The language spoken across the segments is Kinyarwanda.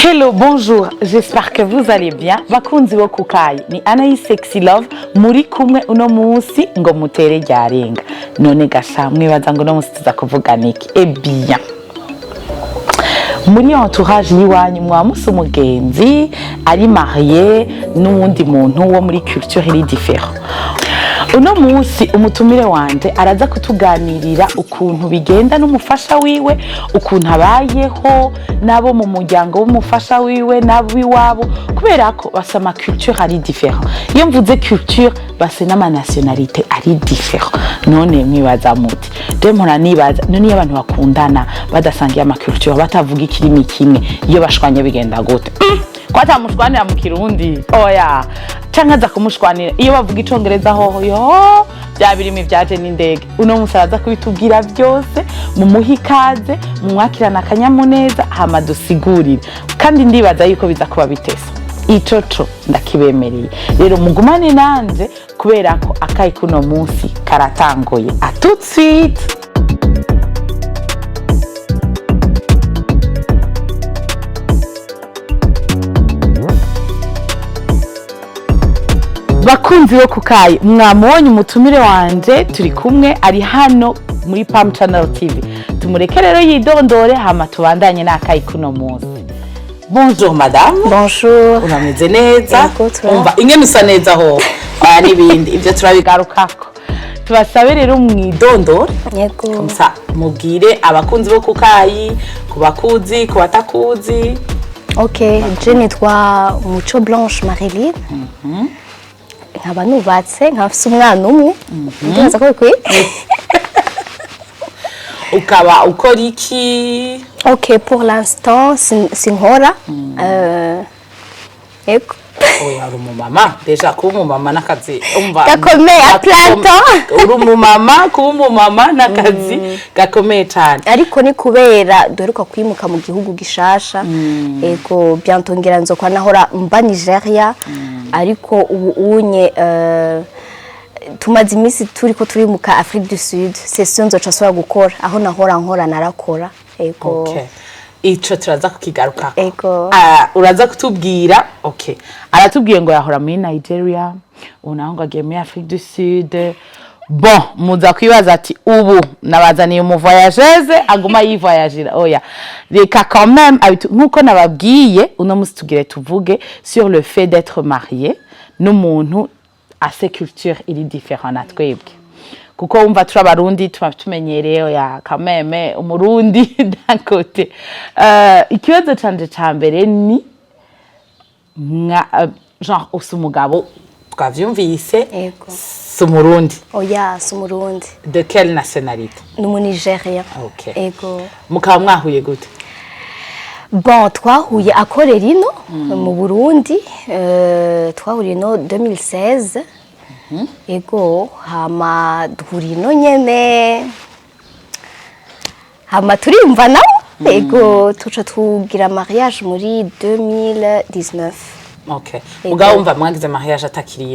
Hello, bonjour, j'espère que vous allez bien. Bakunzi wo kukayi ni Anaise sexylove muri kumwe uno munsi ngo mutere ryarenga. None gasha mwibaza ngo no munsi tuza kuvuga niki? Eh bien. Muri entourage yiwanyu mwamusa umugenzi ari marié n'uwundi muntu wo muri culture iri différent. Uno munsi umutumire wanje araza kutuganirira ukuntu bigenda n'umufasha wiwe, ukuntu abayeho nabo mu muryango w'umufasha wiwe nabiwabo, kubera ko basama culture ari différent. Iyo mvuze culture base n'ama nationalité ari différent. None mwibaza muti demora nibaza none abantu bakundana badasangiye ama culture batavuga ikirimi kimwe iyo bashwanye bigenda gute? Kwata mushwanira mu Kirundi oya canka za kumushwanira iyo bavuga icongereza hoho yo bya birimi byaje n'indege. Uno musaza kubitubwira byose mu muhikaze mu mwakirana akanyamuneza hama dusigurire, kandi ndibaza yuko biza kuba bitesa icoco ndakibemereye. Rero mugumane nanje kubera ko akayi kuno munsi karatangoye. À tout de suite. Bakunzi wo kukayi mwamubonye umutumire wanje turi kumwe ari hano muri Pam Channel TV. Tumureke rero yidondore hama tubandanye n'akayi kuno munsi. Bonjour madame. Bonjour. Urameze neza? Umva ingene usa neza ho. N'ibindi ivyo turabigarukako. Tubasabe rero mwidondore. Yego. Komsa mubwire abakunzi bo kukayi, kubakuzi, kubatakuzi. Okay, je nitwa Muco Blanche Marie-Libre. Nkaba nubatse nkafise umwana umwe. Ndaza ko bikwiye. Ukaba ukora iki? Okay, pour l'instant sinkora. Eko. Oya uri umumama, deja kuba umumama n'akazi umva gakomeye a plateau. Uri umumama kuba umumama n'akazi gakomeye cyane, ariko ni kubera duheruka kwimuka mu gihugu gishasha. Ego byantongera nzokwa nahora mba Nigeria, ariko ubu unye tumaze imisi turiko turimuka Afrique du Sud. Session nzoca sora gukora aho nahora nkora narakora. Ego. Okay. Ico turaza kukigaruka. Ego. Uraza kutubwira. Okay. Aratubwiye ngo yahora muri Nigeria, unaho ngo agiye muri Afrique du Sud. Bon, muza kwibaza ati ubu nabazaniye umuvoyageuse aguma yivoyagira. Oya. Reka quand même nkuko nababwiye uno musi tugire tuvuge sur le fait d'être marié n'umuntu à ses cultures iri différent na twebwe. Kuko umva turabarundi tumenyereye ya kameme umurundi d'un côté. Ikibazo canje cambere ni genre usumugabo twavyumvise sumurundi. Oya sumurundi. De quelle nationalité? Numu Nigeria. Okay. Ego. Mukaba mwahuye gute? Bon, twahuye akorera ino mu Burundi, twahuriye no 2016. Ego hama duhurino nyene hama turimva nawe. Ego tuca tugira mariage muri 2019. Okay. Mugabo umva mwagize mariage atakiri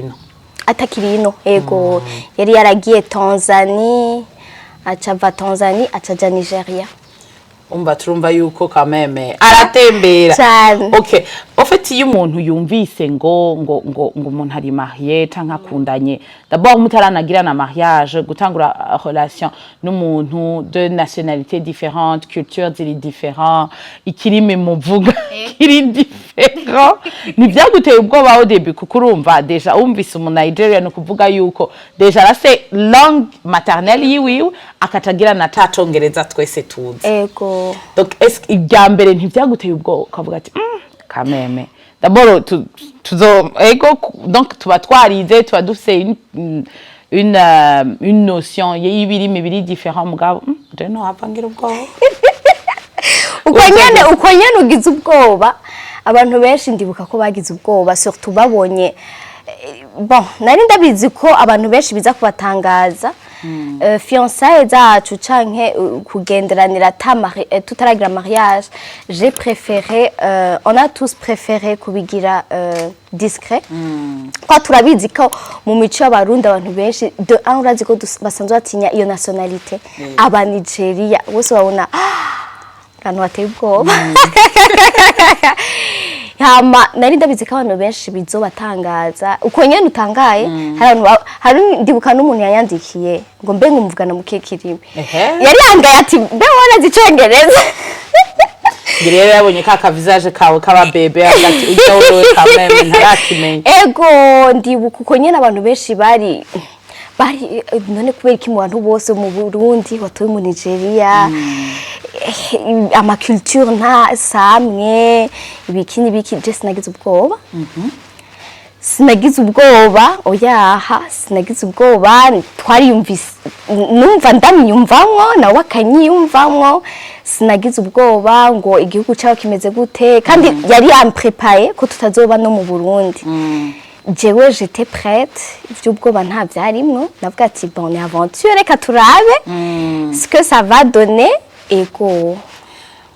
ino. Ego yari yaragiye Tanzanie, acava Tanzanie acaja Nigeria. Umva turumva yuko kameme aratembera. Okay. Ofeti iyo umuntu yumvise ngo umuntu ari marié canka akundanye, d'abord mutaranagira na mariage, gutangura relation n'umuntu de nationalité différente, culture ziri différent, ikirimi muvuga kiri différent. Ni byaguteye ubwoba au début kuko urumva deja umvise umu Nigeria no kuvuga yuko deja rase langue maternelle yiwe akatagira na tacongereza twese tuzi. Ego. Donc est-ce ibyambere ntibyaguteye ubwoba ukavuga ati kameme d'abord tuzo ego donc tuba twarize tuba dufise une notion y'ibirimi biri différent mugabo je no avangira ubwoba uko nyene ugize ubwoba. Abantu benshi ndibuka ko bagize ubwoba surtout babonye. Bon, nari ndabizi ko abantu benshi biza kubatangaza fiançailles zacu canke kugenderanira tutaragira mariage. J'ai préféré on a tous préféré kubigira discret. Kwa turabizi ko mu mico y'abarundi abantu benshi de un urazi ko basanzwe batinya iyo nationalité. Aba Nigeria bose babona kantu bateye ubwoba. hama nari ndabizi ko abantu benshi bizobatangaza uko nyene utangaye hari ndibuka n'umuntu yanyandikiye ngo mbe ngumvugana mu kekirime yari yangaye ati mbe wona zicongereza Rero yabonye ka visage kawe kababebe hagati ujyawe kameme ntarakimenya ego ndibuka uko nyene abantu benshi bari none kubera iki mu bantu bose mu Burundi watoye mu Nigeria ama culture nta samwe ibiki je sinagize ubwoba sinagize ubwoba oyaha sinagize ubwoba twariyumvise numva ndamyumvamwo nawe akanyiyumvamwo sinagize ubwoba ngo igihugu cyaho kimeze gute kandi yari yamprepaye ko tutazoba no mu Burundi jewe j'étais prête ivy'ubwoba nta byarimwo navuga ati bon ni aventure reka turabe ce que ça va donner ego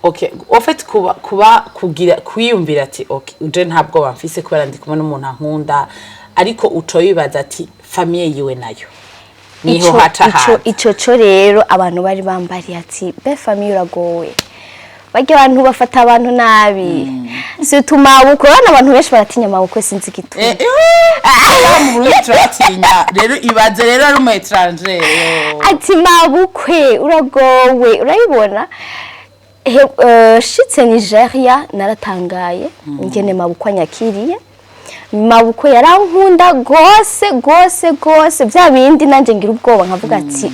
Okay, en fait kugira kwiyumvira ati okay uje ntabwo bamfise kubera ndi kumwe n'umuntu ankunda ariko ucoyibaza ati famille yiwe nayo niho hata ico rero abantu bari bambari ati be famille uragowe bajya abantu bafata abantu nabi situma buko bana abantu benshi baratinya mabukwe sinzi gitu mu Burundi turatinya rero ibaze rero ari mu étranger ati mabukwe uragowe urayibona shitse Nigeria naratangaye ngene mabukwe nyakiriye mabukwe yarankunda gose bya bindi nanje ngira ubwoba nkavuga ati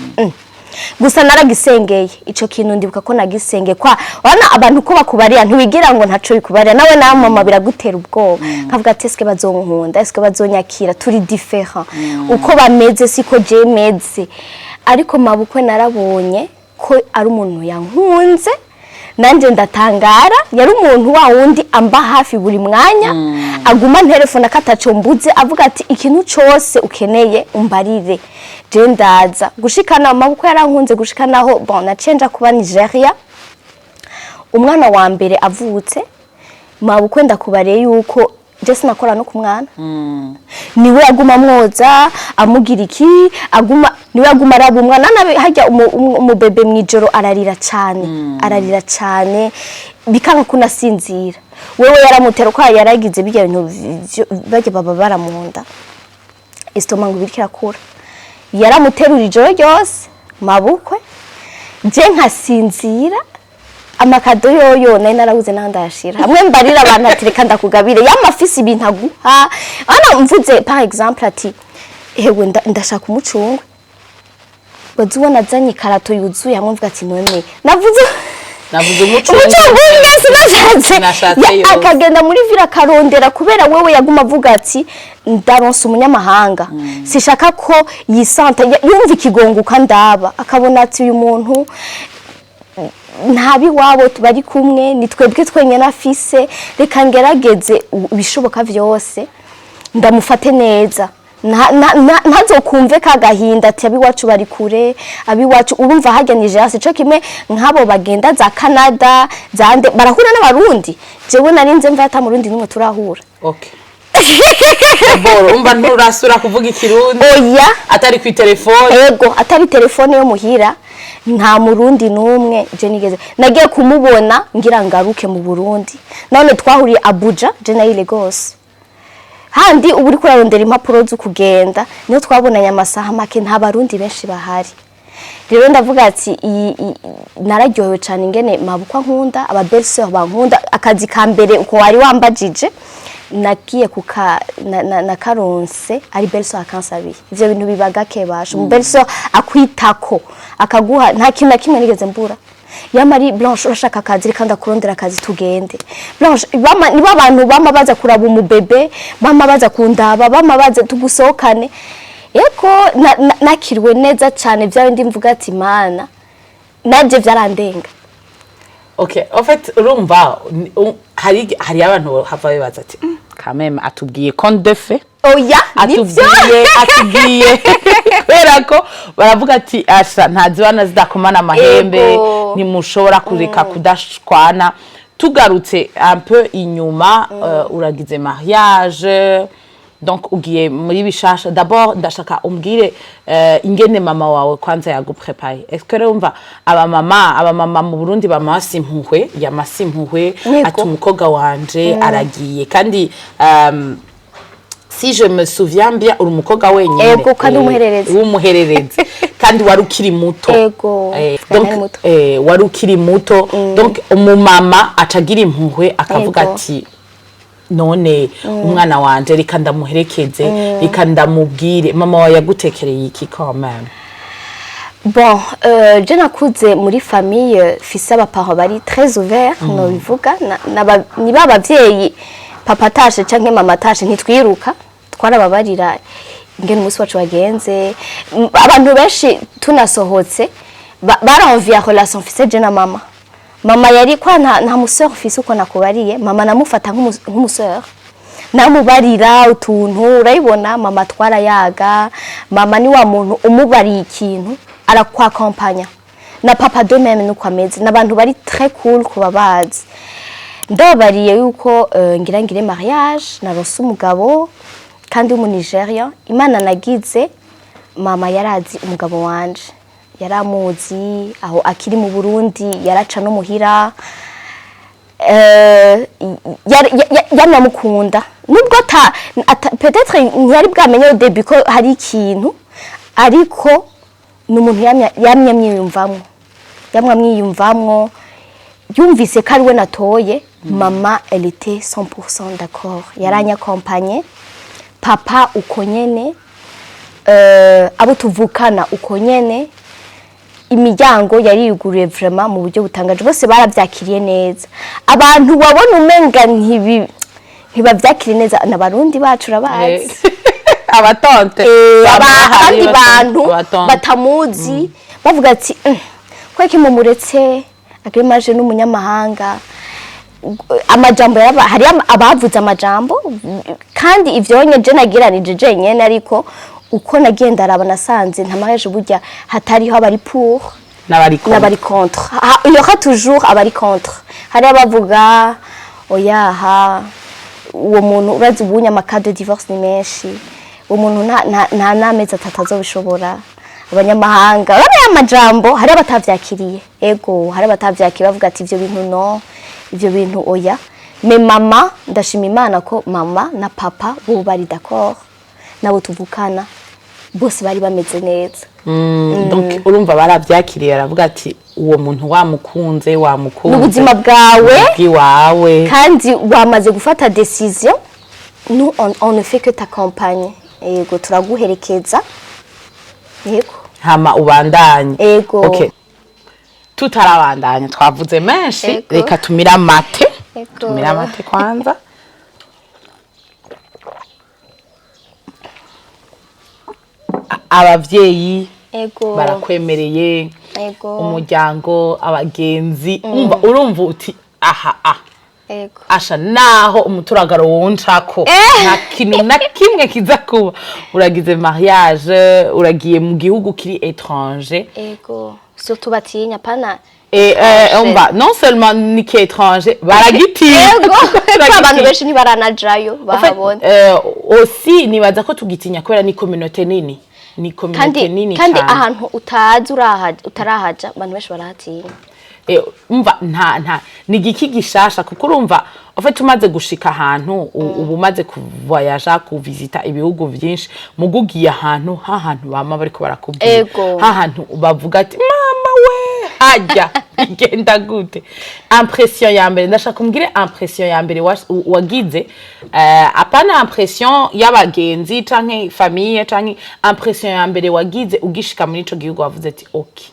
gusa naragisengeye ico kintu ndibuka ko nagisenge kwa wana abantu ko bakubariya ntiwigira ngo ntaco bikubariya nawe na mama biragutera ubwoba nkavuga ati eske bazonkunda eske bazonyakira turi different uko bameze siko je meze ariko mabukwe narabonye ko ari umuntu yankunze nanje ndatangara yari umuntu wa wundi amba hafi buri mwanya aguma telefone akataco mbuze avuga ati ikintu cyose ukeneye umbarire je ndaza gushikana amaboko yarankunze gushikanaho bon nacenja kuba Nigeria umwana wa mbere avutse mabukwe ndakubare yuko je sinakora no ku mwana niwe aguma mwoza amugira iki aguma niwe aguma araba umwana nabe hajya umubebe mwijoro ararira cyane bikanga kunasinzira wewe yaramutera ko yaragize bijya bintu bajye baba baramunda istoma ngo birikira kura yaramuterura ijoro ryose mabukwe je nkasinzira amakado yoyo nari narabuze nandashira hamwe mbarira abantu ati reka ndakugabire yamafisi ibintu aguha ana mvuze par exemple ati ewe ndashaka umucungwe bazubona zanye karato yuzuye hamwe mvuga ati none navuze umucungwe sinashatse akagenda muri vira karondera kubera wewe yaguma avuga ati ndaronse umunyamahanga sishaka ko yisanta yumva ikigonguka ndaba akabona ati uyu muntu ntabi wabo tubari kumwe nitwebwe twenyene afise reka ngerageze bishoboka vyose ndamufate neza ntazokumve kagahinda ati abiwacu bari kure abiwacu urumva hajya Nigeria cyo kimwe nkabo bagenda za Canada zande barahura n'abarundi jewe narinze mva ata murundi numwe turahura okay boro umva nturasura kuvuga ikirundi oya atari ku telefone yego atari telefone yo muhira nta murundi numwe je nigeze nagiye kumubona ngira ngaruke mu Burundi none twahuriye Abuja je nayi Lagos handi uburi kurarondera impapuro zo kugenda niyo twabonanye amasaha make nta barundi benshi bahari rero ndavuga ati nararyohewe cyane ingene mabukwa nkunda aba belle-sœur bankunda akazi ka mbere uko wari wambajije nagiye kuka na karonse ari belle-sœur akansabiye ivyo bintu bibaga kebasha mu belle-sœur akwitako akaguha nta kintu na kimwe nigeze mbura yamari Blanche urashaka akazi kandi akurondera akazi tugende Blanche niba abantu bama baza kuraba umubebe bama baza kundaba bama baza tugusohokane yeko nakirwe neza cyane byawe ndi mvuga ati mana naje byarandenga okay en fait urumva hari abantu hava bibaza ati quand même atubwiye compte de fait oya atubwiye kubera ko baravuga ati asha ntazibana zidakomana amahembe nimushobora kureka kudashwana tugarutse un peu inyuma uragize mariage donc ugiye muri bishasha d'abord ndashaka umbwire ingene mama wawe kwanza yaguprepaye est-ce que urumva aba mama mu Burundi bamasimpuhwe yamasimpuhwe ati umukobwa wanje aragiye kandi si je me souviens bien uri umukobwa wenyine ego kandi umuhererezi kandi wari ukiri muto ego donc wari ukiri muto donc umumama acagira impuhwe akavuga ati none umwana wanje reka ndamuherekeze reka ndamubwire mama wawe yagutekereye iki quand même? Bon, je nakuze muri famille fils abaparents bari très ouverts no bivuga ni babavyeyi papa tashe canke mama tashe ntitwiruka twarababarira ingene umunsi wacu wagenze abantu benshi tunasohotse baranvia relation fils je na mama yari kwa nta museur fils uko nakubariye mama namufata nk'umuseur namubarira utuntu urayibona mama twarayaga mama ni wa muntu umubariye ikintu arakwakompanya na papa de même nuko ameze n'abantu bari très cool kubabazi ndabariye yuko ngire mariage narose umugabo kandi mu Nigeria Imana nagize mama yarazi umugabo wanje yaramuzi aho akiri mu Burundi yaraca no muhira yanamukunda nubwo peut-être ntiyari bwamenye au début ko hari ikintu ariko n'umuntu yamwamwiyumvamwo yumvise ko ari we natoye mama elle était 100% d'accord yaranya accompagner papa uko nyene abo tuvukana uko nyene imiryango yari yuguriye vraiment mu buryo butangaje bose baravyakiriye neza abantu wabona umenga ntibavyakiriye neza n'abarundi bacu rabazi abatonte abandi bantu batamuzi bavuga ati kweki mumuretse agemaje n'umunyamahanga amajambo yaba hari abavuze amajambo kandi ivyo nyeje nagiranije jenyene ariko uko nagenda araba nasanze ntamaje burya hatariho abari pour n'abari contre il y aura toujours abari contre hari abavuga oyaha uwo muntu urazi ubunya amakade divorce ni menshi umuntu nta namezi atatazo bishobora abanyamahanga bari amajambo hari abatavyakiriye ego hari abatavyakira bavuga ati ivyo bintu no ivyo bintu oya me mama ndashima Imana ko mama na papa bo bari d'accord nabo tuvukana bose bari bameze neza donc urumva baravyakiriye aravuga ati uwo muntu wamukunze n'ubuzima bwawe kandi wamaze gufata decision nous on ne fait que t'accompagner ego turaguherekeza yego hama ubandanye ego okay tutarabandanye twavuze menshi reka tumira amate kwanza abavyeyi barakwemereye umuryango abagenzi urumva uti asha naho umuturagaro woncako nta kintu na kimwe kiza kuba uragize mariage uragiye mu gihugu kiri étranger surtout batinya pana non seulement ni qui étranger baragitinya abantu benshi ni baranajayo bahabona aussi nibaza ko tugitinya kubera ni communauté nini kandi ahantu utazi utarahaja abantu benshi barahatinya nta ni giki gishasha kuko urumva ofete umaze gushika ahantu ubu umaze kuvoyaja kuvisita ibihugu byinshi mugugiye ahantu hahantu bama bariko barakubwira hahantu bavuga ati mama we hajya igenda gute impression ya mbere ndashaka kumbwire impression ya mbere wagize apana impression y'abagenzi canke famille canke impression ya mbere wagize ugishika muri ico gihugu wavuze ati okay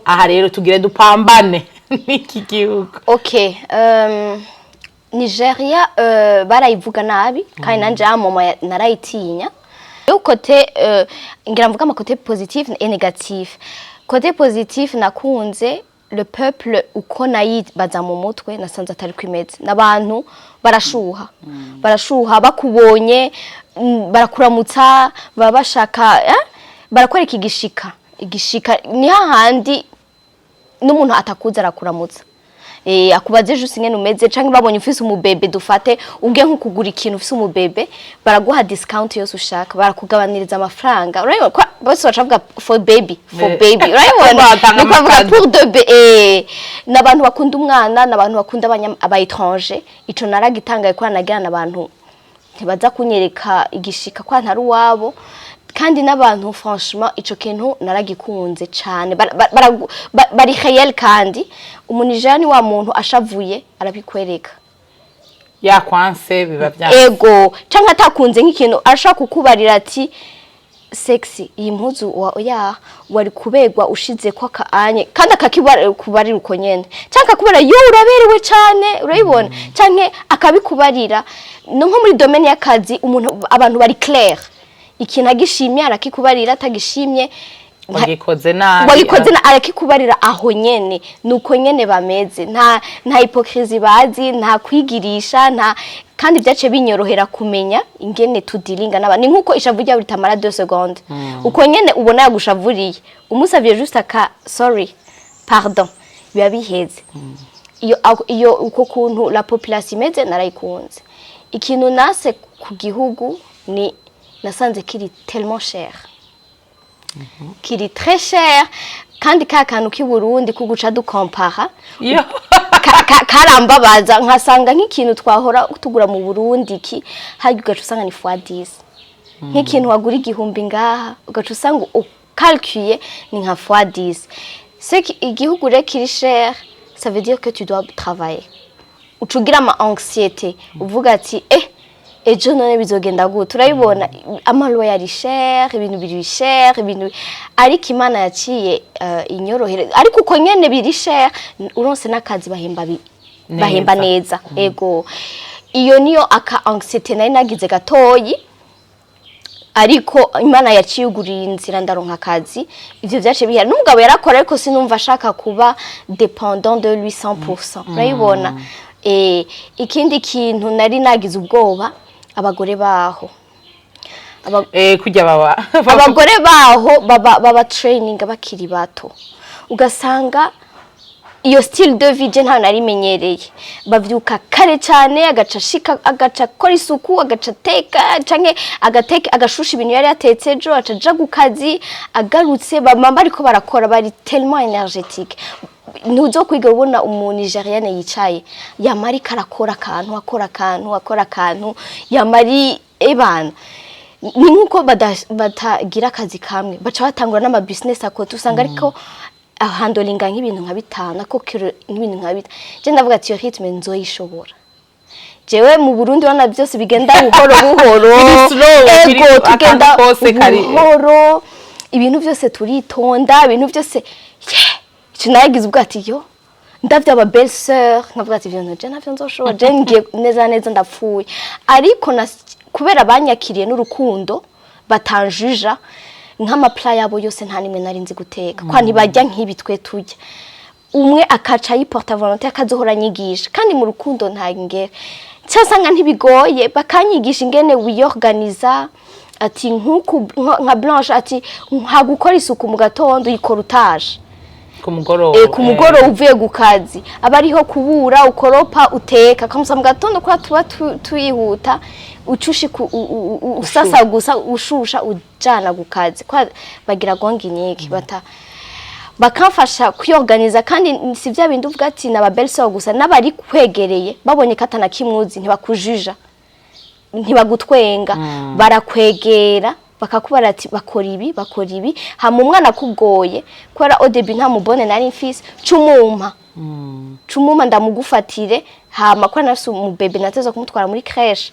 aha rero tugire dupambane n'iki gihugu Nigeria barayivuga nabi kandi nanje mama narayitinya yo kote ngira mvuga amakote positif et négatif côté positif nakunze le peuple uko nayibaza mu mutwe nasanze atari kwimeze nabantu barashuha bakubonye barakuramutsa babashaka barakwereka igishika ni hahandi n'umuntu atakuza arakuramutsa akubaze juste ingene umeze canke babonye ufise umubebe dufate ubwe nko kugura ikintu ufise umubebe baraguha discount yose ushaka barakugabaniriza amafaranga urabona ko bose bacavuga for baby urabona nuko bavuga pour de bébé n'abantu bakunda umwana n'abantu bakunda aba étranger ico naragitangaye ko nagira n'abantu ntibaza kunyereka igishika kwa ntari wabo kandi n'abantu franchement ico kintu naragikunze cyane bari réel kandi umunijani wa muntu ashavuye arabikwereka yakwanse biba bya ego canka atakunze nk'ikintu ashaka kukubarira ati sexy iyi mpuzu wari kubegwa ushize ko kaanye kandi akakibari uko nyene canka kubera yo uraberewe cyane urayibona canke akabikubarira no nko muri domaine y'akazi umuntu abantu bari clair ikintu agishimye arakikubarira atagishimye wagikoze nabi arakikubarira aho nyene nuko nyene bameze nta hypocrisie bazi nta kwigirisha nta kandi byace binyorohera kumenya ingene tudilinga n'abandi nkuko ishavu rya ritamara 2 secondes uko nyene ubona yagushavuriye umusavye juste aka sorry pardon biba biheze iyo uko kuntu la population imeze narayikunze ikintu nase ku gihugu ni nasanze kiri tellement cher kiri très cher kandi kakantu ki Burundi kuguca du compara karambabaza nkasanga nk'ikintu twahora tugura mu Burundi ki hajya ugaca usanga ni x10 nk'ikintu wagura igihumbi ngaha ugaca usanga calculer ni nka x10 c'est igihugu re kiri cher ça veut dire que tu dois travailler ucugira ama anxiété uvuga ati ejo none bizogenda gute turayibona amalo yari cher ibintu biri cher ibintu ariko Imana yaciye inyorohere ariko uko nyene biri cher uronse nakazi bahemba neza ego iyo niyo aka anxiety nari nagize gatoyi ariko Imana yaciye ugurira inzira ndaronka akazi ivyo byace bihera n'umugabo yarakora ariko sinumva ashaka kuba dépendant de lui 100% urayibona ikindi kintu nari nagize ubwoba abagore baho kujya abagore baho baba training bakiri bato ugasanga iyo style de vie nta narimenyereye bavyuka kare cyane agaca kora isuku agaca teka canke agashusha ibintu yari yatetse ejo acaja gukazi agarutse bamamba ariko barakora bari tellement énergétique nuzo kwiga ubona umuntu Nigeriane yicaye yamari karakora akantu yamari ebana ni nkuko batagira akazi kamwe baca batangura n'ama business akote usanga ariko handlinga nk'ibintu nka bitana ko nk'ibintu nka bita je ndavuga ati yo rythme nzoyishobora jewe mu Burundi wana byose bigenda buhoro ego tugenda buhoro ibintu byose turitonda ibintu byose Chinagize ubwati yo ndavya aba belle sœur nkavuga ati byo je navyo nzoshobora je ngiye neza ndapfuye ariko kubera banyakiriye n'urukundo batanjuja nk'ama plat yabo yose nta nimwe narinzi guteka kwa ntibajya nk'ibitwe tujya umwe akaca yiporta volonté akazohora nyigisha kandi mu rukundo nta ngere cyasanga ntibigoye bakanyigisha ingene wiyorganiza ati nka Blanche ati nkagukora isuku mu gatondo yikora utaje ku mugoro uvuye gukazi abariho kubura ukoropa uteka kamusa mu gatondo kwa tuba tuyihuta ucushi usasa gusa ushusha ujana gukazi kwa bagira gongi nyiki bakamfasha kuyorganiza kandi si bya bindi uvuga ati na babelse gusa nabari kwegereye babonye katana kimwuzi ntibakujuja ntibagutwenga barakwegera bakakubara ati bakora ibi hama umwana kugoye kwera odebi nta mubone nari mfise cumuma ndamugufatire hama kwa nafise umubebe nateza kumutwara muri crèche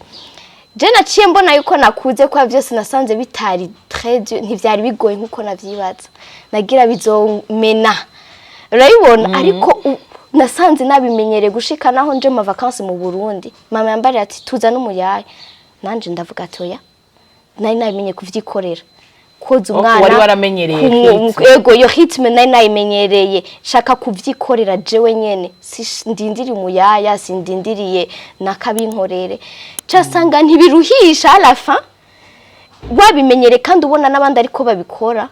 je naciye mbona yuko nakuze kwa byose nasanze bitari très ntivyari bigoye nkuko navyibaza nagira bizomena urayibona ariko nasanze nabimenyere gushika naho nje mu vacances mu Burundi mama yambare ati tuza n'umuyaye nanje ndavuga atoya nari nabimenye kuvyikorera koza umwana wari waramenyereye ego yo rythme nari nayimenyereye shaka kuvyikorera jewe nyene ndindiri umuyaya sindindiriye nakabinkorere cyasanga ntibiruhisha à la fin wabimenyere kandi ubona nabandi ariko babikora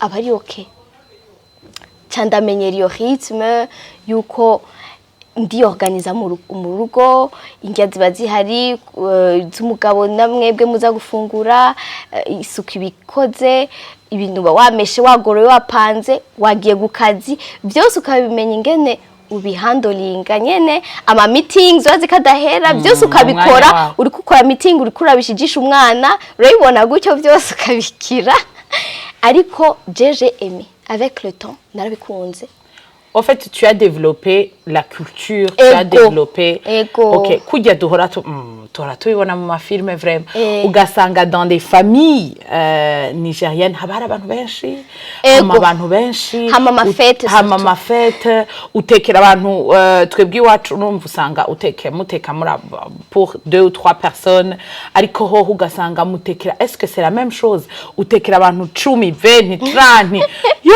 abari okay cyandamenyera iyo rythme yuko ndi organiza mu rugo indya ziba zihari z'umugabo namwebwe muza gufungura isuku ibikoze ibintu wameshe wagoroye wapanze wagiye gukazi byose ukabimenya ingene ubihandolinga nyene ama meetings wazikadahera byose ukabikora uri gukora meeting uri kurabishijisha umwana urabibona gutyo byose ukabikira ariko jeje aimé avec le temps narabikunze. En fait, tu as développé la culture, tu as développé. Ok, kugira duhora tubibona mu mafilme vraiment. Ugasanga dans des familles nigériennes haba hari abantu benshi, abantu benshi, hama mafete, utekera abantu twebwe iwacu urumva usanga muteka pour 2 ou 3 personnes, ariko ho ugasanga mutekera. Est-ce que c'est la même chose? Utekera abantu 10, 20, 30. Yo!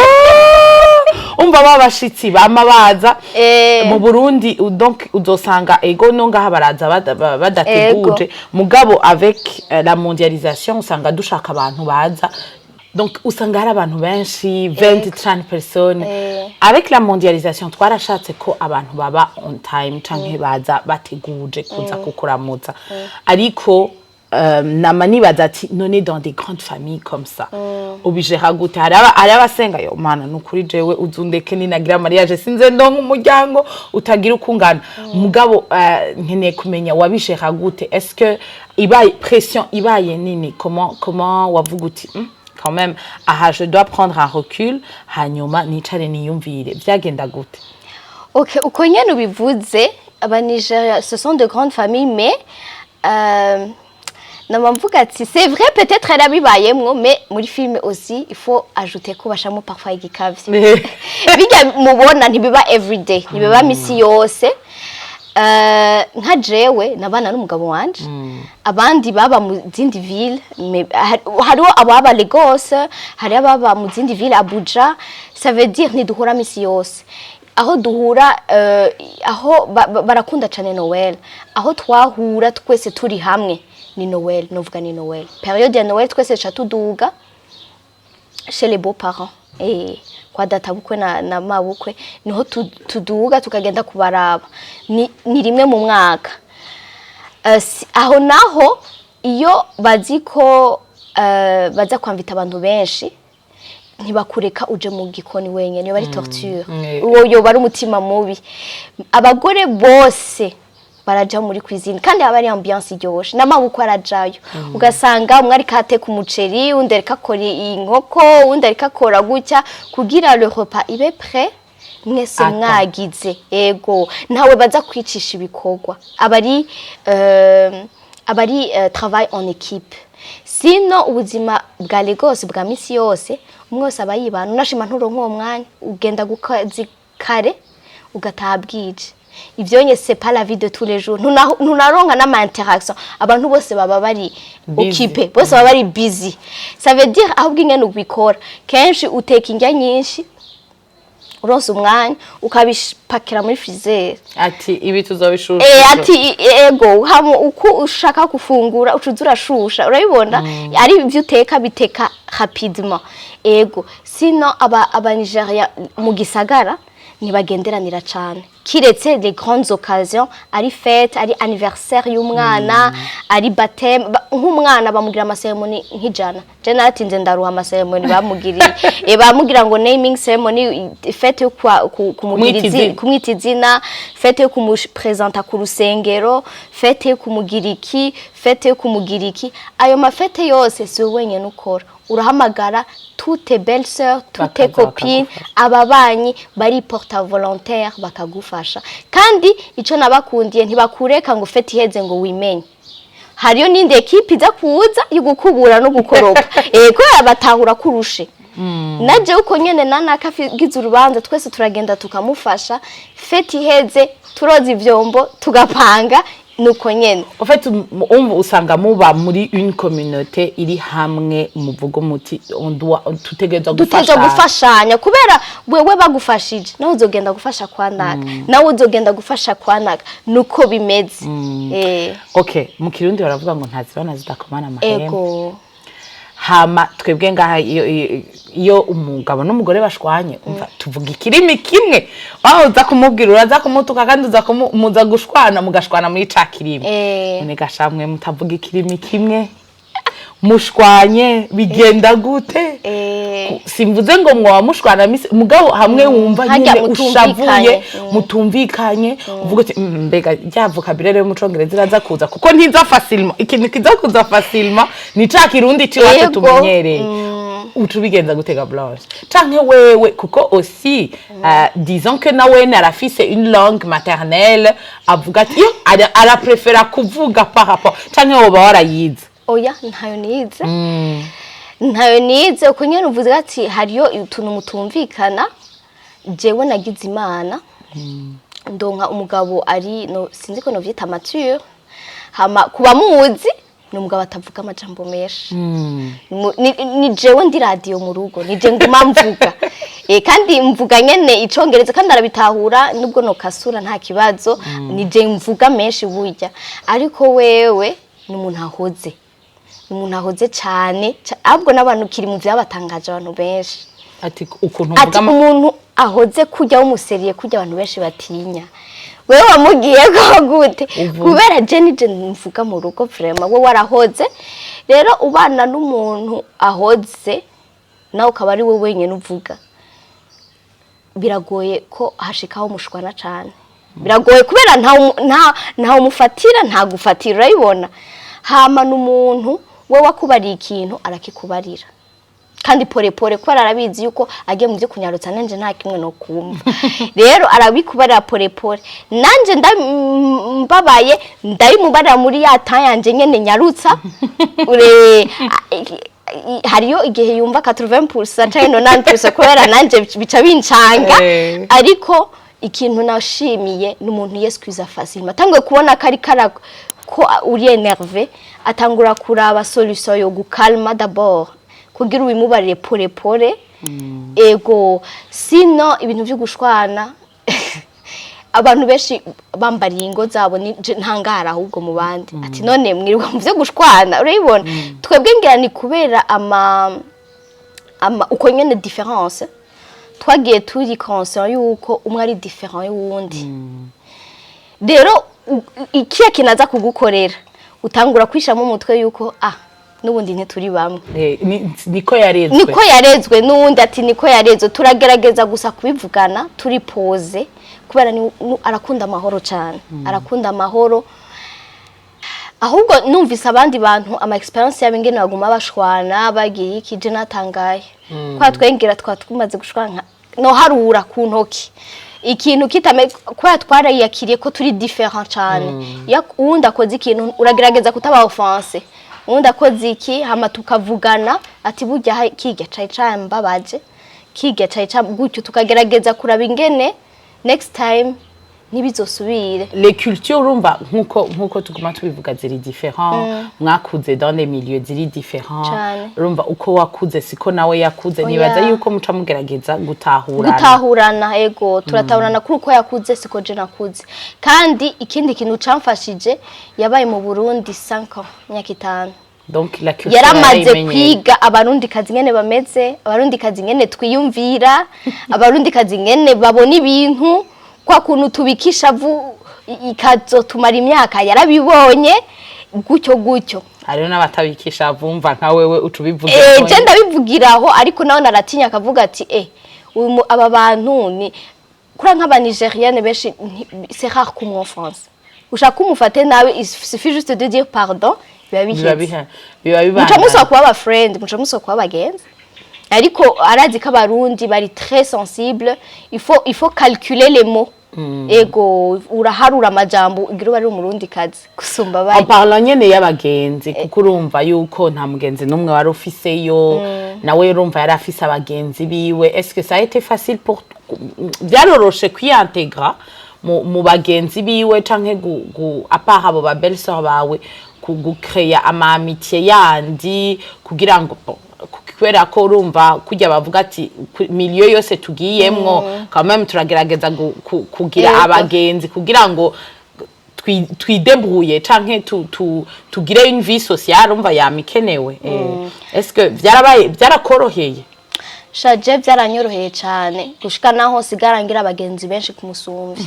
Umva babashitsi bamabaza mu Burundi donc uzosanga ego nonga habaraza badateguje mugabo avec la mondialisation usanga dushaka abantu baza donc usanga hari abantu benshi 20-30 personnes avec la mondialisation twarashatse ko abantu baba on time canke baza bateguje kuza kukuramutsa ariko namani bazati none dans des grandes familles comme ça ubijera gute hari abasenga yo mana nukuri jewe uzundeke ninagira mariage sinze ndonka umuryango utagira ukungana mugabo nkeneye kumenya wabijera gute est-ce que ibaye pression ibaye nini comment wavuga uti quand même je dois prendre un recul hanyuma nicare niyumvire byagenda gute? OK uko nyene ubivuze aba Nigeria ce sont de grandes familles mais c'est vrai peut-être elle a bibayemwo mais muri film aussi il faut ajouter ko bashamo parfois igikavye bijya mubona ntibiba everyday ntibiba misi yose nka jewe nabana n'umugabo wanje abandi baba mu zindi ville hariho ababa Lagos hari ababa mu zindi ville Abuja ça veut dire ntiduhura misi yose aho duhura aho barakunda cyane Noel aho twahura twese turi hamwe ni Noël, novuga ni Noël. Période ya Noël twese chatuduga chez les beaux-parents. Kwa data bukwe na mabukwe niho tuduga tukagenda kubaraba. Ni rimwe mu mwaka. Aho naho iyo baziko baza kwamvita abantu benshi ntibakureka uje mu gikoni wenyene bari torture. Uwo bari umutima mubi. Abagore bose baraja muri cuisine kandi abari ambiance iryoshe n'amabukwe arajayo ugasanga umwe ari kate ku muceri undi ari kakora inkoko undi ari kakora gutya kugira le repas ibe prêt mwese mwagize ego ntawe baza kwicisha ibikorwa abari travail en équipe sino ubuzima bwa Lagos bwa misi yose umwose abayibana unashima nturonka uwo mwanya ugenda gukazi kare ugataha bwije ivyonye c'est pas la vie de tous les jours nunaronka na ma interaction abantu bose baba bari occupé bose baba bari busy ça veut dire ahubwo ingene ubikora kenshi uteka indya nyinshi uronse umwanya ukabipakira muri freezer ati ibi tuzobishusha ati ego hamo uko ushaka kufungura ucuzura shusha urabibona ari ivyo uteka biteka rapidement ego sino aba Nigeria mu gisagara ntibagenderanira cyane kiretse les grandes occasions ari fête ari anniversaire y'umwana ari baptême nk'umwana bamugira amaceremony nk'ijana je natinze ndaruha amaceremony bamugiriye bamugira ngo naming ceremony fête yo kumwita izina fête yo kumupresenta ku rusengero fête yo kumugiriki fête yo kumugiriki ayo mafete yose si wenyene ukora urahamagara toutes tes belles-sœurs toutes tes copines ababanyi bari porta volontaire bakagufasha kandi ico nabakundiye ntibakureka ngo fete iheze ngo wimenye hariyo ninde equipe iza kuza yugukubura no gukoropa ko abatahura kurushe naje uko nyene nanakafigize urubanza twese turagenda tukamufasha fete iheze turoza ivyombo tugapanga nuko nyene en fait usanga muba muri une communauté iri hamwe muvugo muti on doit tutegereza gufashanya kubera wewe bagufashije nawe uzogenda gufasha kwanaka nawe uzogenda gufasha kwanaka nuko bimeze okay mu Kirundi baravuga ngo ntazibana zidakomana amahembe hama twebwe ngaha iyo umugabo n'umugore bashwanye umva tuvuga ikirimi kimwe aho uza kumubwira uraza kumutuka kandi uza muza gushwana mugashwana muri ca kirimi none gashamwe mutavuga ikirimi kimwe mushwanye bigenda gute simvuze ngo mwa mushwana mugabo hamwe wumva nyine ushavuye mutumvikanye uvuga ati mbega ryavuka birere mu congereza iraza kuza kuko ntiza facilement ikintu kiza kuza facilement ni ca kirundi ciwacu tumenyereye utubigenza gutega Blanche canke wewe kuko aussi disons que nawe narafise une langue maternelle avuga ati ara préféra kuvuga par rapport canke woba warayize oya ntayo nize uko nyene uvuze ati hariyo utuntu mutumvikana jewe nagize imana ndonka umugabo ari no sinzi ko novyita mature hama kuba muzi ni umugabo atavuga amajambo menshi ni jewe ndi radio mu rugo ni je nguma mvuga kandi mvuga nyene icongereza kandi arabitahura nubwo no kasura nta kibazo ni je mvuga menshi burya ariko wewe ni umuntu ahoze umuntu ahoze cyane ahubwo n'abantu kiri mu byabatangaje abantu benshi ati ukuntu mvuga umuntu ahoze kujya umuseriye kujya abantu benshi batinya wewe wamugiye ko gute kubera je nije mvuga mu rugo vraiment we warahoze rero ubana n'umuntu ahoze nawe ukaba ari we wenyine uvuga biragoye ko hashikaho mushwana cyane biragoye kubera nta umufatira nta gufatira urayibona hama n'umuntu we wakubariye ikintu arakikubarira kandi pore kubera arabizi yuko agiye mu byo kunyarutsa nanje nta kimwe no kumva rero arabikubarira pore nanje mbabaye ndayimubarira muri ya tayanje nyene nyarutsa hariyo igihe yumva 80% canke 90% kubera nanje bica bincanga ariko ikintu nashimiye n'umuntu yesquiza facile atangwe kubona kari ko uri énervé atangura kuraba solution yo gukalma d'abord kugira ubimubarire pore ego sino ibintu byo gushwana abantu benshi bambariye ingo zabo ntangara ahubwo mu bandi ati none mwirirwa mu byo gushwana urayibona twebwe ngira ni kubera uko nyene différence twagiye turi conscient yuko umwe ari différent y'uwundi rero ikiye kinaza kugukorera utangura kwishamo umutwe yuko nubundi ntituri bamwe niko yarezwe nubundi ati niko yarezwe turagerageza gusa kubivugana turi pose kubera arakunda amahoro cyane arakunda amahoro ahubwo numvise abandi bantu ama experience y'abengene baguma bashwana bagiye ikije natangaye kwa twengera twatumaze gushwana no harura ku ntoki ikintu kitame kwa twarayakiriye ko turi different cyane ya uwundi akoze ikintu uragerageza kutaba offense uwundi akoze iki hama tukavugana ati burya kige cayi mbabaje kige cayi gutyo tukagerageza kuraba ingene next time ntibizosubire les cultures urumva nkuko tuguma tubivuga ziri different mwakuze dans les milieux ziri different urumva uko wakuze siko nawe yakuze nibaza yuko muca mugerageza gutahurana ego turatahurana kuri uko yakuze siko je nakuze kandi ikindi kintu camfashije yabaye mu Burundi 5 ans myaka 5 donc la culture yaramaze kwiga abarundi kazi ngene bameze abarundi kazi ngene twiyumvira abarundi kazi ngene babona ibintu kwa kuntu tubikisha ikazotumara imyaka yarabibonye gutyo hariho n'abatabikisha vumva nka wewe utubivuga je ndabivugiraho ariko nawe naratinya akavuga ati aba bantu ni kura nk'aba Nigérienne benshi c'est rare comme en France ushaka umufate nawe il suffit juste de dire pardon biba muca muso kuba aba friend muca muso kuba abagenzi ariko arazi ko abarundi bari très sensible il faut calculer les mots ego uraharura amajambo igira bari umurundi kazi gusumba bari parlant nyene y'abagenzi kuko urumva yuko nta mugenzi numwe wari ufiseyo nawe urumva yari afise abagenzi biwe est-ce que ça a été facile pour byaroroshe kwiintegra mu bagenzi biwe canke apart abo ba belle-sœur bawe kugucreya ama amitié yandi kugira ngo kubera ko urumva kujya bavuga ati milieu yose tugiyemwo quand même turagerageza kugira abagenzi kugira ngo twidebrouiller canke tugire une vie sociale umva yamikenewe. Est-ce que byarakoroheye? Shaje byaranyoroheye cyane gushika naho sigarangira abagenzi benshi kumusumvya.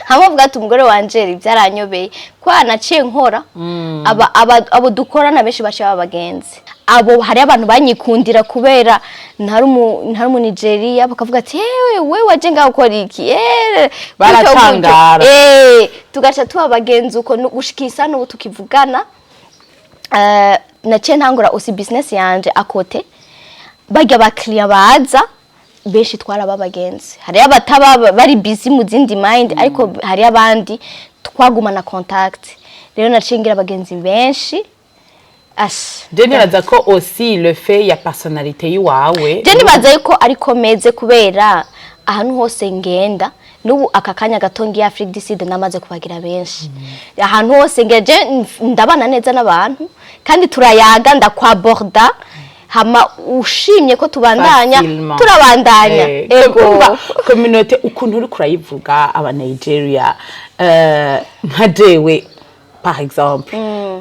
Hamwe vuga ati umugore wanje byaranyobeye kwa naciye nkora abo dukorana benshi bacha abagenzi. Abo hari abantu banyikundira kubera ntari mu Nigeria bakavuga ati we waje ngaho ukora iki baratangara tugacha tuba abagenzi uko gushikisa no tukivugana naciye ntangura usi business yanje akote bajya bakiriya baza benshi twara babagenzi hari abataba bari busy mu zindi mind ariko hari abandi twagumana contact rero nacingira abagenzi benshi je nibaza ko aussi le fait ya personnalité yiwawe je nibaza yuko ariko meze kubera ahantu hose ngenda nubu akakanya gatongi ya Afrique du Sud namaze kubagira benshi ahantu hose ngeje ndabana neza n'abantu kandi turayaga ndakwaborda hama ushimye ko tubandanya turabandanya ego communauté ukuntu uri kurayivuga aba Nigeria nka jewe par exemple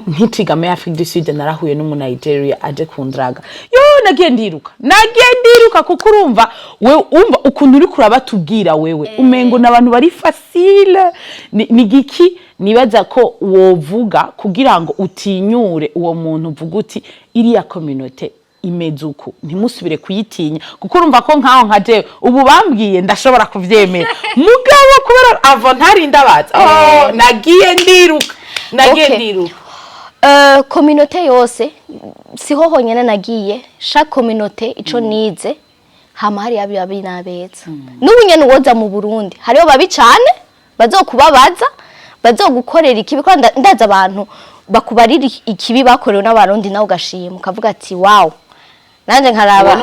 ntitigame Afrique du Sud narahuye no mu Nigeria aje kundraga yo nagiye ndiruka kuko urumva we umva ukuntu uri kurabatubwira wewe umengo nabantu bari facile ni giki nibaza ko wovuga kugira ngo utinyure uwo muntu uvuga uti iriya communauté imezuko ntimusubire kuyitinya kuko urumva ko nkaho nkaje ubu bambwiye ndashobora kuvyemera mugabo kubera avant ntari ndabaza nagiye ndiruka communauté yose siho honyene nagiye chaque communauté ico nize hama hari abibabi nabeza n'ubu nyene woza mu Burundi hariho babi cyane bazokubabaza bazogukorera ikibi kandi ndaza abantu bakubarira ikibi bakorewe n'abarundi nawe ugashima ukavuga ati wow nanje nkaraba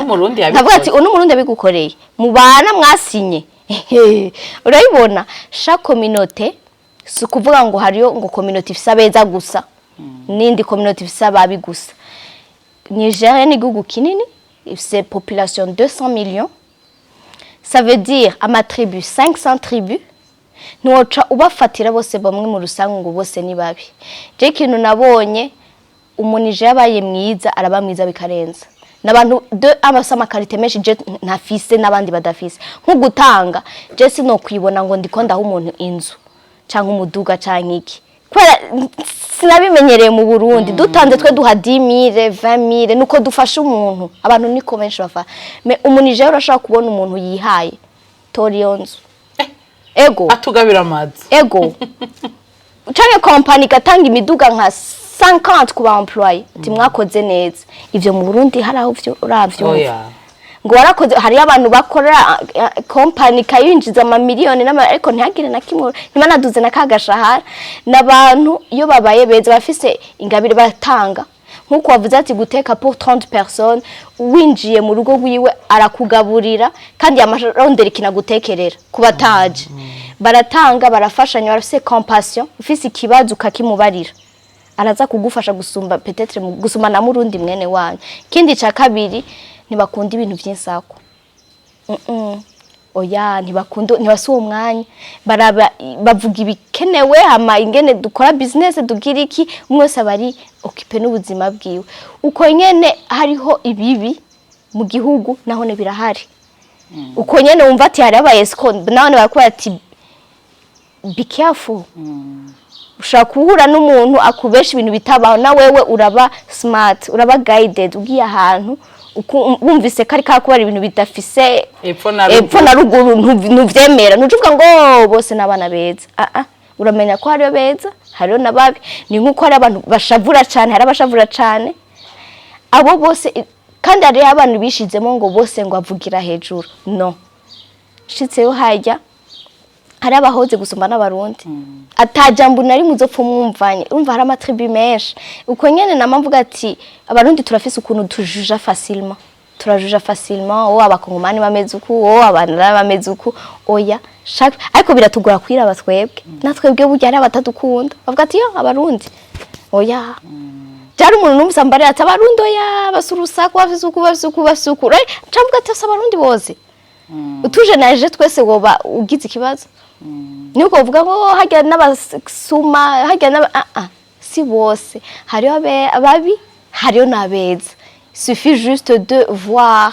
nkavuga ati uno murundi abigukoreye mubana mwasinye urayibona chaque communauté si kuvuga ngo hariyo ngo communauté ifisa beza gusa nindi communauté ifisa babi gusa Nigeria ni igihugu kinini c'est population 200 millions ça veut dire ama tribu 500 tribus ntiwoca ubafatira bose bamwe mu rusango ngo bose ni babi je kintu nabonye umunije yabaye mwiza araba mwiza bikarenza nabantu de abasama karite menshi je ntafise nabandi badafise nko gutanga je sino kwibona ngo ndikonda aho umuntu inzu canke umuduga canke iki kwera sinabimenyereye mu Burundi dutanze twe duha 10,000 20,000 nuko dufasha umuntu abantu niko benshi bafa me umunije urashaka kubona umuntu yihaye tori yonzu ego atugabira amazi ego canke company gatanga imiduga nka 50 ku ba employé timwakoze neza ivyo mu Burundi haraho vyo uravyo ngo warakoze hari abantu bakora company kayinjiza ama miliyoni ariko ntihagire na kimwe nimanaduze nakagashahara nabantu iyo babaye beza bafise ingabire batanga nkuko wavuze ati guteka pour 30 personnes winjiye mu rugo rwiwe arakugaburira kandi yamarondera ikinagutekerera kubataje baratanga barafashanya barafise compassion ufise ikibazo ukakimubarira araza kugufasha gusumba peut-être gusuma na murundi mwene wanyu kindi ca kabiri ntibakunda ibintu by'insako oya ntibasuwa umwanya bavuga ibikenewe hama ingene dukora business dugira iki umwese abari occupé n'ubuzima bwiwe uko nyene hariho ibibi mu gihugu naho ne birahari uko nyene wumva ati hari aba escort naho bakora ati be careful ushaka kuhura n'umuntu akubesha ibintu bitabaho na wewe uraba smart uraba guided ugiye ahantu wumvise kari kakubara ibintu bidafise epfo na ruguru ntuvyemera nuvuga ngo bose nabana beza uramenya ko hariyo beza hariyo nababi ni nkuko hari abantu bashavura cyane hari abashavura cyane abo bose kandi ari abantu bishizemo ngo bose ngo avugira hejuru no shitseyo hajya hari abahoze gusumba n'abarundi atajambo nari muzopfa mwumvanye urumva hari amatribu menshi uko nyene namvuga ati abarundi turafise ukuntu tujuja facilement abakongomani bameze uku abanara bameze uku oya shaka ariko biratugora kwira abatwebwe natwebwe burya ari abatadukunda bavuga ati yo abarundi oya cyari umuntu n'umusambare ati abarundi oya basurusa ko bafise uku camvuga ati abarundi bose utuje naje twese woba ugize ikibazo nuko uvuga ngo hajya n'abasuma hajya si bose hariho ababi hariho n'abeza suffit juste de voir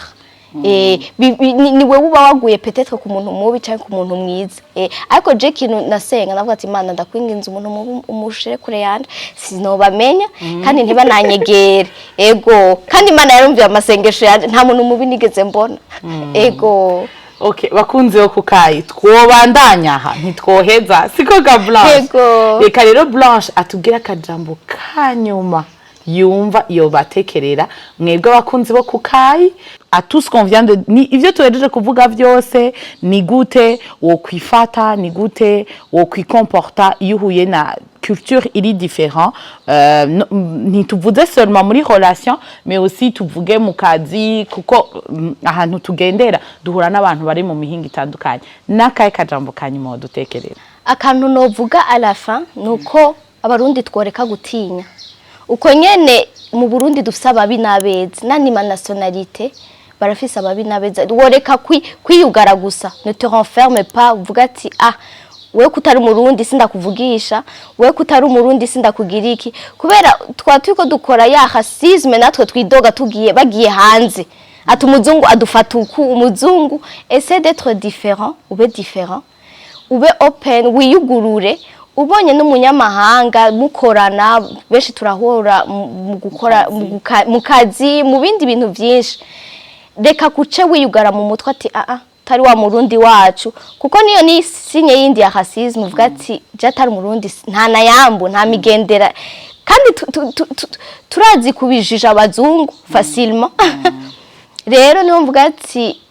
ni wewe uba waguye peut-être ku muntu mubi cyangwa ku muntu mwiza ariko je kintu nasenga navuga ati Imana ndakwinginze umuntu mubi umushire kure yanje sinobamenya kandi ntibananyegere ego kandi Imana yarumviye amasengesho yanje nta muntu mubi nigeze mbona ego. Okay, bakunzi bo kukayi twobandanya aha ntitwoheza siko ga Blanche. Reka rero Blanche atubwira akajambo kanyuma yumva iyo batekerera mwebwe abakunzi bo kukayi à tout ce qu'on vient de ni ivyo tuhejeje kuvuga byose ni gute wo kwifata ni gute wo kwikomporta iyo uhuye na culture iri différent ntituvuze seulement muri relation mais aussi tuvuge mu kazi kuko ahantu tugendera duhura n'abantu bari mu mihinga itandukanye nakaye kajambo kanyuma dutekerera akantu novuga à la fin nuko abarundi tworeka gutinya uko nyene mu Burundi dufisa ababi n'abeza nani ma nationalité barafisa ababi n'abeza woreka kwiyugara gusa ne te renferme pas uvuga ati wewe kutari umurundi sindakuvugisha wewe kutari umurundi sindakugira iki kubera twatuko dukora ya racisme natwe twidoga bagiye hanze ati umuzungu adufata uku umuzungu essaie d'être différent ube open wiyugurure ubonye n'umunyamahanga mukorana benshi turahora mu gukora mu kazi mu bindi bintu byinshi reka kuce wiyugara mu mutwe ati tari wa murundi wacu kuko niyo ni sinye yindi ya racisme uvuga ati je atari murundi nta nayambo nta migendera kandi turazi kubijija abazungu facilement rero niyo mvuga ati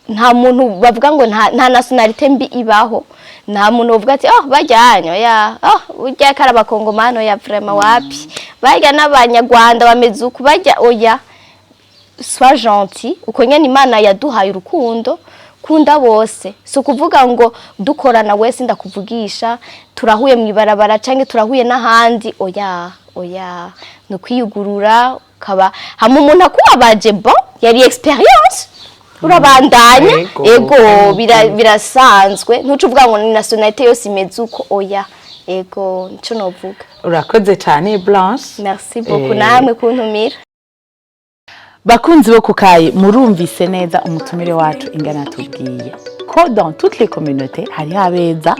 nta muntu bavuga ngo nta nationalité mbi ibaho nta muntu uvuga ati bajyanyo ujya karaba kongomano ya vraiment wapi bajya n'abanyarwanda bameze uku bajya oya sois gentil uko nyene Imana yaduhaye urukundo kunda bose so kuvuga ngo dukorana wese ndakuvugisha turahuye mu ibarabara canke turahuye n'ahandi oya no kwiyugurura kaba hamwe umuntu akubabaje bon yari experience urabandanya ego birasanzwe ntucu uvuga ngo ni nationalité yose imeze uko oya ego nico novuga. Urakoze cyane Blanche. Merci beaucoup namwe kuntumira. Bakunzi bo kukayi murumvise neza umutumire wacu ingana tubwiye ko dans toutes les communautés hari abeza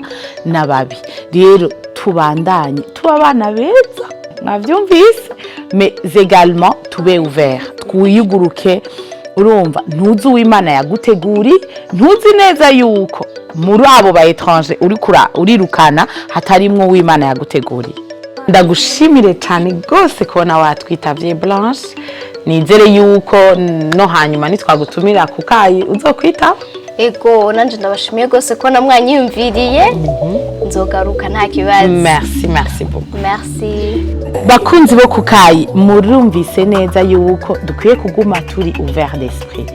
nababi rero tubandanye tubabana beza mwavyumvise mais également tube ouvert twiyuguruke urumva ntuzi uw'Imana yaguteguri ntuzi neza yuko muri abo ba étranger urirukana hatarimwo uw'Imana yaguteguri. Ndagushimire cyane gose kubona watwitavye Blanche nizere yuko no hanyuma nitwagutumira kukayi uzokwita ego nanje ndabashimiye gose ko namwanyumviriye nzogaruka nta kibazo. Merci beaucoup. Merci. Bakunzi bo kukayi murumvise neza yuko dukwiye kuguma turi ouvert d'esprit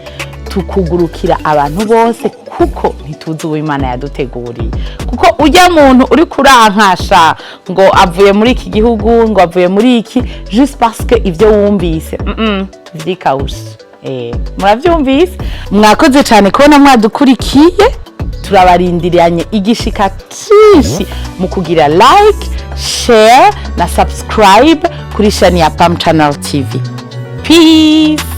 tukugurukira abantu bose kuko ntituzi uw'Imana yaduteguriye kuko ujya muntu uri kurankasha ngo avuye muri iki gihugu ngo avuye muri iki juste parce que ivyo wumvise tuvyikawush muravyumvise mwakoze cyane kubona mwadukurikiye turabarindiranye igishika cyinshi mu kugira like share na subscribe kuri channel ya Pam Channel TV. Peace.